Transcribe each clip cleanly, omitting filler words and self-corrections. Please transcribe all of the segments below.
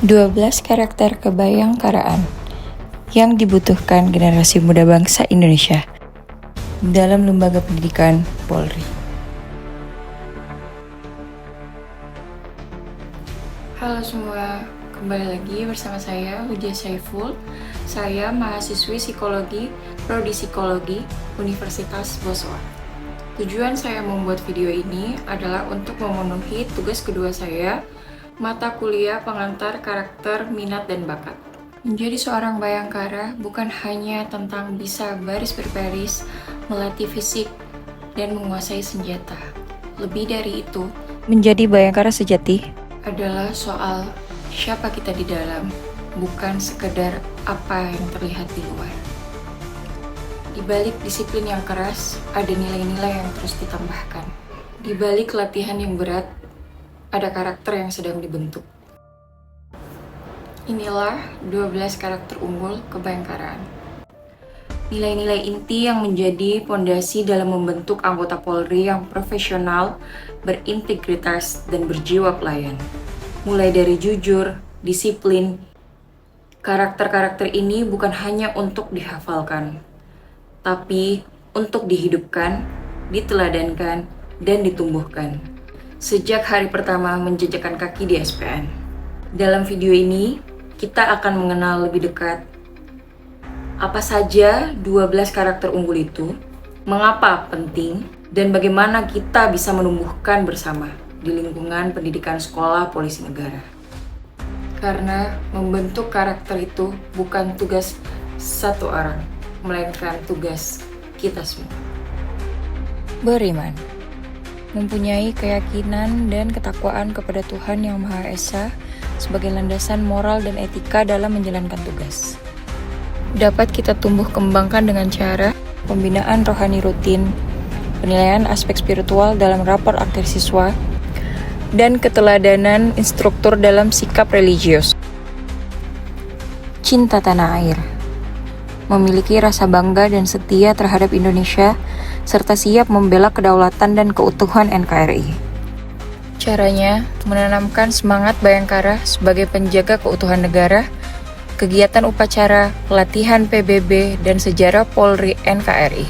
12 karakter kebayangkaraan yang dibutuhkan generasi muda bangsa Indonesia dalam lembaga pendidikan Polri. Halo semua, kembali lagi bersama saya Hujah Saiful. Saya mahasiswi psikologi, prodi psikologi Universitas Boswa. Tujuan saya membuat video ini adalah untuk memenuhi tugas kedua saya, mata kuliah pengantar karakter, minat, dan bakat. Menjadi seorang bayangkara bukan hanya tentang bisa baris berbaris, melatih fisik, dan menguasai senjata. Lebih dari itu, menjadi bayangkara sejati adalah soal siapa kita di dalam, bukan sekedar apa yang terlihat di luar. Di balik disiplin yang keras, ada nilai-nilai yang terus ditambahkan. Di balik latihan yang berat, ada karakter yang sedang dibentuk. Inilah 12 karakter unggul kebayangkaraan. Nilai-nilai inti yang menjadi pondasi dalam membentuk anggota Polri yang profesional, berintegritas, dan berjiwa pelayan. Mulai dari jujur, disiplin, karakter-karakter ini bukan hanya untuk dihafalkan, tapi untuk dihidupkan, diteladankan, dan ditumbuhkan. Sejak hari pertama menjejakkan kaki di SPN. Dalam video ini, kita akan mengenal lebih dekat apa saja 12 karakter unggul itu, mengapa penting, dan bagaimana kita bisa menumbuhkan bersama di lingkungan pendidikan sekolah polisi negara. Karena membentuk karakter itu bukan tugas satu orang, melainkan tugas kita semua. Beriman, mempunyai keyakinan dan ketakwaan kepada Tuhan Yang Maha Esa sebagai landasan moral dan etika dalam menjalankan tugas. Dapat kita tumbuh kembangkan dengan cara pembinaan rohani rutin, penilaian aspek spiritual dalam rapor akhir siswa, dan keteladanan instruktur dalam sikap religius. Cinta tanah air, memiliki rasa bangga dan setia terhadap Indonesia, serta siap membela kedaulatan dan keutuhan NKRI. Caranya, menanamkan semangat bayangkara sebagai penjaga keutuhan negara, kegiatan upacara, pelatihan PBB, dan sejarah Polri NKRI.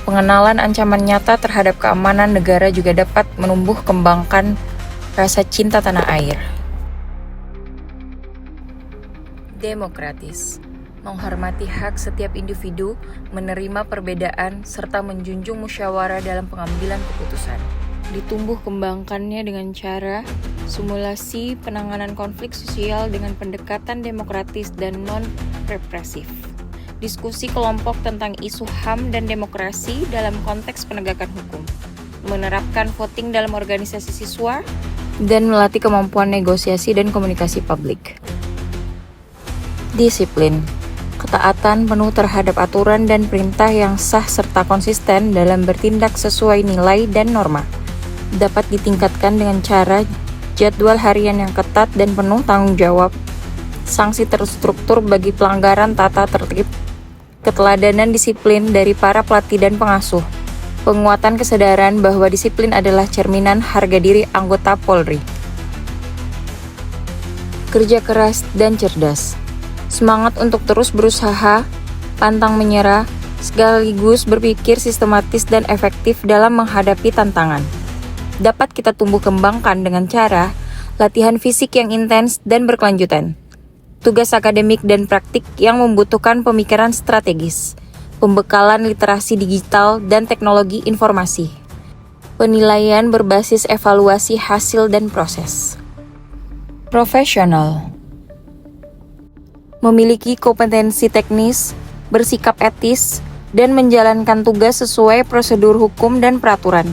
Pengenalan ancaman nyata terhadap keamanan negara juga dapat menumbuh kembangkan rasa cinta tanah air. Demokratis, menghormati hak setiap individu, menerima perbedaan, serta menjunjung musyawarah dalam pengambilan keputusan. Ditumbuh kembangkannya dengan cara simulasi penanganan konflik sosial dengan pendekatan demokratis dan non-represif. Diskusi kelompok tentang isu HAM dan demokrasi dalam konteks penegakan hukum. Menerapkan voting dalam organisasi siswa, dan melatih kemampuan negosiasi dan komunikasi publik. Disiplin, ketaatan penuh terhadap aturan dan perintah yang sah serta konsisten dalam bertindak sesuai nilai dan norma. Dapat ditingkatkan dengan cara jadwal harian yang ketat dan penuh tanggung jawab, sanksi terstruktur bagi pelanggaran tata tertib, keteladanan disiplin dari para pelatih dan pengasuh, penguatan kesadaran bahwa disiplin adalah cerminan harga diri anggota Polri. Kerja keras dan cerdas, semangat untuk terus berusaha, pantang menyerah, sekaligus berpikir sistematis dan efektif dalam menghadapi tantangan. Dapat kita tumbuh kembangkan dengan cara latihan fisik yang intens dan berkelanjutan, tugas akademik dan praktik yang membutuhkan pemikiran strategis, pembekalan literasi digital dan teknologi informasi, penilaian berbasis evaluasi hasil dan proses. Profesional, memiliki kompetensi teknis, bersikap etis, dan menjalankan tugas sesuai prosedur hukum dan peraturan.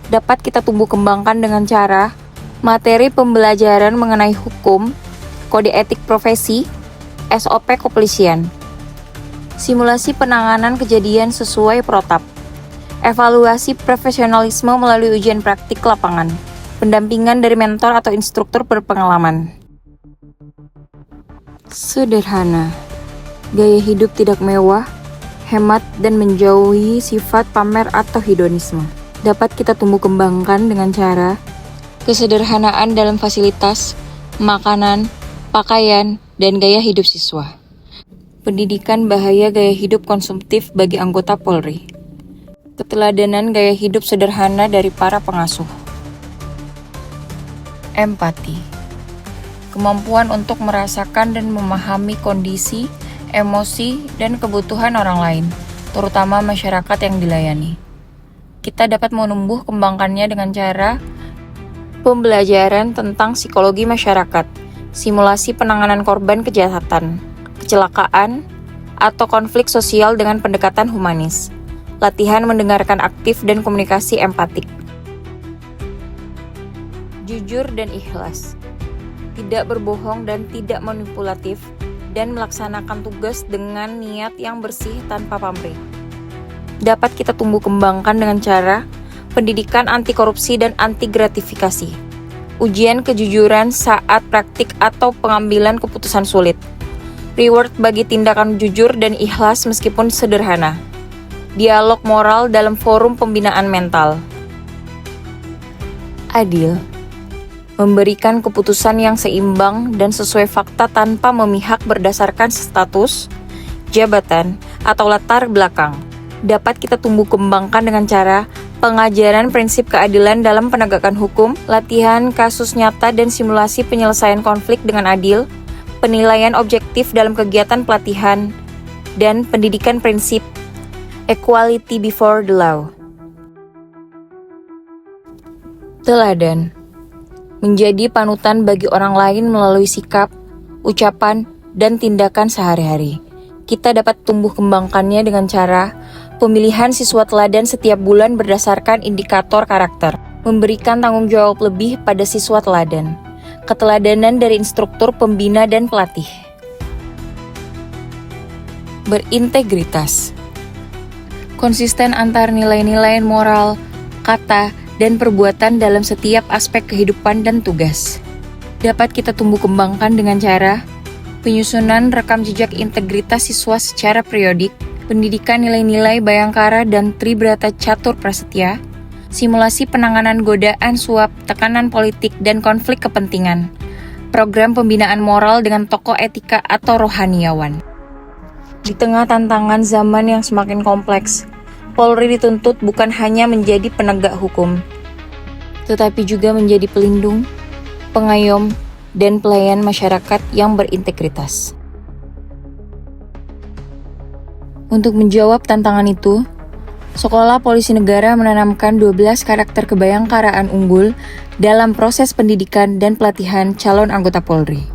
Dapat kita tumbuh kembangkan dengan cara materi pembelajaran mengenai hukum, kode etik profesi, SOP kepolisian, simulasi penanganan kejadian sesuai protap, evaluasi profesionalisme melalui ujian praktik lapangan, pendampingan dari mentor atau instruktur berpengalaman. Sederhana, gaya hidup tidak mewah, hemat, dan menjauhi sifat pamer atau hedonisme. Dapat kita tumbuh kembangkan dengan cara kesederhanaan dalam fasilitas, makanan, pakaian, dan gaya hidup siswa. Pendidikan bahaya gaya hidup konsumtif bagi anggota Polri. Keteladanan gaya hidup sederhana dari para pengasuh. Empati. Kemampuan untuk merasakan dan memahami kondisi, emosi, dan kebutuhan orang lain, terutama masyarakat yang dilayani. Kita dapat menumbuh kembangkannya dengan cara pembelajaran tentang psikologi masyarakat, simulasi penanganan korban kejahatan, kecelakaan, atau konflik sosial dengan pendekatan humanis, latihan mendengarkan aktif dan komunikasi empatik. Jujur dan ikhlas, tidak berbohong dan tidak manipulatif, dan melaksanakan tugas dengan niat yang bersih tanpa pamrih. Dapat kita tumbuh kembangkan dengan cara pendidikan anti korupsi dan anti gratifikasi, ujian kejujuran saat praktik atau pengambilan keputusan sulit, reward bagi tindakan jujur dan ikhlas meskipun sederhana, dialog moral dalam forum pembinaan mental. Adil, memberikan keputusan yang seimbang dan sesuai fakta tanpa memihak berdasarkan status, jabatan, atau latar belakang. Dapat kita tumbuh kembangkan dengan cara pengajaran prinsip keadilan dalam penegakan hukum, latihan kasus nyata dan simulasi penyelesaian konflik dengan adil, penilaian objektif dalam kegiatan pelatihan, dan pendidikan prinsip equality before the law. Teladan, menjadi panutan bagi orang lain melalui sikap, ucapan, dan tindakan sehari-hari. Kita dapat tumbuh kembangkannya dengan cara pemilihan siswa teladan setiap bulan berdasarkan indikator karakter, memberikan tanggung jawab lebih pada siswa teladan, keteladanan dari instruktur, pembina, dan pelatih. Berintegritas, konsisten antar nilai-nilai moral, kata, dan perbuatan dalam setiap aspek kehidupan dan tugas. Dapat kita tumbuh kembangkan dengan cara penyusunan rekam jejak integritas siswa secara periodik, pendidikan nilai-nilai Bayangkara dan Tribrata Catur Prasetya, simulasi penanganan godaan suap, tekanan politik, dan konflik kepentingan, program pembinaan moral dengan tokoh etika atau rohaniawan. Di tengah tantangan zaman yang semakin kompleks, Polri dituntut bukan hanya menjadi penegak hukum, tetapi juga menjadi pelindung, pengayom, dan pelayan masyarakat yang berintegritas. Untuk menjawab tantangan itu, Sekolah Polisi Negara menanamkan 12 karakter kebayangkaraan unggul dalam proses pendidikan dan pelatihan calon anggota Polri.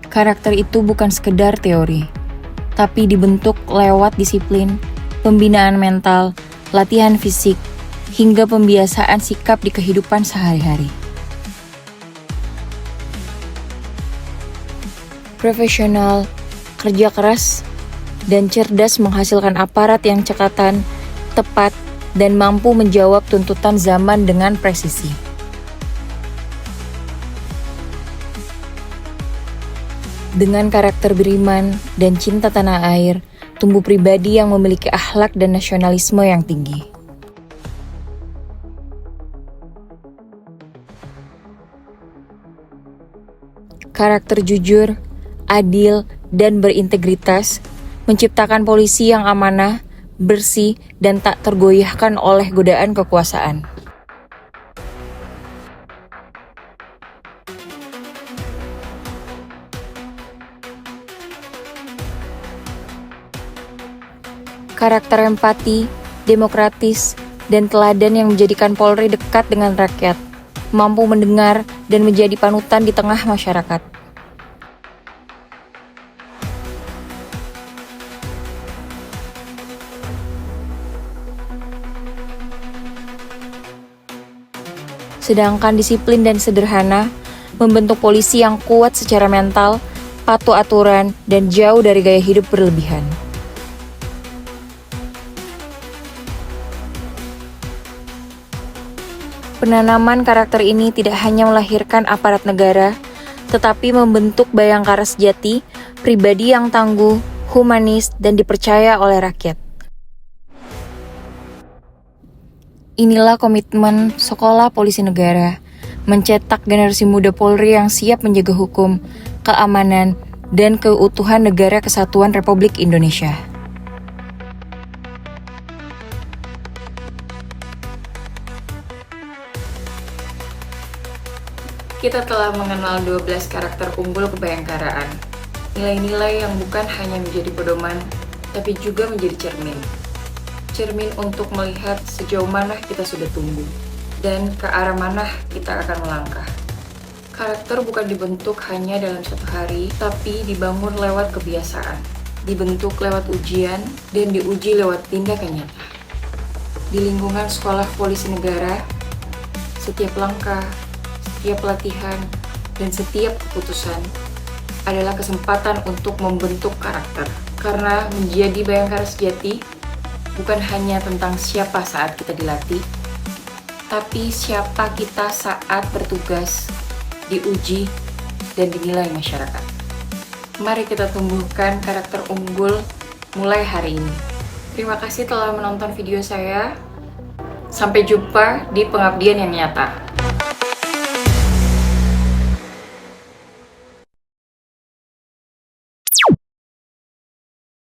Karakter itu bukan sekedar teori, tapi dibentuk lewat disiplin, pembinaan mental, latihan fisik, hingga pembiasaan sikap di kehidupan sehari-hari. Profesional, kerja keras, dan cerdas menghasilkan aparat yang cekatan, tepat, dan mampu menjawab tuntutan zaman dengan presisi. Dengan karakter beriman dan cinta tanah air, tumbuh pribadi yang memiliki akhlak dan nasionalisme yang tinggi. Karakter jujur, adil, dan berintegritas menciptakan polisi yang amanah, bersih, dan tak tergoyahkan oleh godaan kekuasaan. Karakter empati, demokratis, dan teladan yang menjadikan Polri dekat dengan rakyat, mampu mendengar dan menjadi panutan di tengah masyarakat. Sedangkan disiplin dan sederhana membentuk polisi yang kuat secara mental, patuh aturan, dan jauh dari gaya hidup berlebihan. Penanaman karakter ini tidak hanya melahirkan aparat negara, tetapi membentuk Bayangkara sejati, pribadi yang tangguh, humanis, dan dipercaya oleh rakyat. Inilah komitmen Sekolah Polisi Negara, mencetak generasi muda Polri yang siap menjaga hukum, keamanan, dan keutuhan Negara Kesatuan Republik Indonesia. Kita telah mengenal 12 karakter unggul kebayangkaraan. Nilai-nilai yang bukan hanya menjadi pedoman, tapi juga menjadi cermin. Cermin untuk melihat sejauh mana kita sudah tumbuh, dan ke arah mana kita akan melangkah. Karakter bukan dibentuk hanya dalam satu hari, tapi dibangun lewat kebiasaan, dibentuk lewat ujian, dan diuji lewat tindakan nyata. Di lingkungan sekolah polisi negara, setiap langkah, setiap latihan, dan setiap keputusan adalah kesempatan untuk membentuk karakter. Karena menjadi bayangkara sejati bukan hanya tentang siapa saat kita dilatih, tapi siapa kita saat bertugas, diuji, dan dinilai masyarakat. Mari kita tumbuhkan karakter unggul mulai hari ini. Terima kasih telah menonton video saya. Sampai jumpa di pengabdian yang nyata.